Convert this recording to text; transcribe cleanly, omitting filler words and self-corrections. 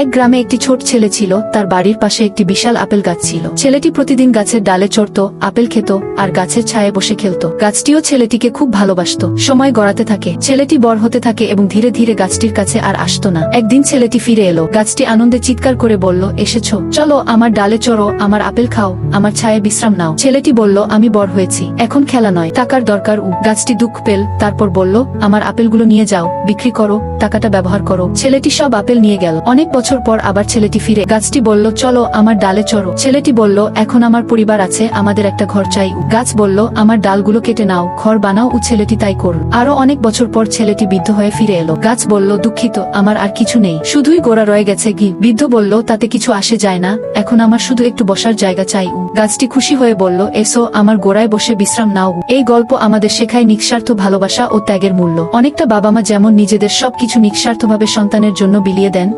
এক গ্রামে একটি ছোট ছেলে ছিল, তার বাড়ির পাশে একটি বিশাল আপেল গাছ ছিল। ছেলেটি প্রতিদিন গাছের ডালে চড়ত, আপেল খেত আর গাছের ছায়ে বসে খেলত। গাছটিও ছেলেটিকে খুব ভালোবাসত। সময় গড়াতে থাকে, ছেলেটি বড় হতে থাকে এবং ধীরে ধীরে গাছটির কাছে আর আসতো না। একদিন ছেলেটি ফিরে এলো। গাছটি আনন্দে চিৎকার করে বলল, এসেছো, চলো আমার ডালে চড়ো, আমার আপেল খাও, আমার ছায়ে বিশ্রাম নাও। ছেলেটি বলল, আমি বড় হয়েছি, এখন খেলা নয়, টাকার দরকার। গাছটি দুঃখ পেল, তারপর বলল, আমার আপেলগুলো নিয়ে যাও, বিক্রি করো, টাকাটা ব্যবহার করো। ছেলেটি সব আপেল নিয়ে গেল। অনেক বছর পর আবার ছেলেটি ফিরে। গাছটি বলল, চলো আমার ডালে চড়ো। ছেলেটি বলল, এখন আমার পরিবার আছে, আমাদের একটা ঘর চাই। গাছ বলল, আমার ডালগুলো কেটে নাও, ঘর বানাও। ছেলেটি তাই করল। আরো অনেক বছর পর ছেলেটি বৃদ্ধ হয়ে ফিরে এলো। গাছ বলল, দুঃখিত, আমার আর কিছু নেই, শুধুই গোড়া রয়ে গেছে। কি? বৃদ্ধ বলল, তাতে কিছু আসে যায় না, এখন আমার শুধু একটু বসার জায়গা চাই। গাছটি খুশি হয়ে বলল, এসো আমার গোড়ায় বসে বিশ্রাম নাও। এই গল্প আমাদের শেখায় নিঃস্বার্থ ভালোবাসা ও ত্যাগের মূল্য। অনেকটা বাবা মা যেমন নিজেদের সবকিছু নিঃস্বার্থভাবে সন্তানের জন্য বিলিয়ে দেন,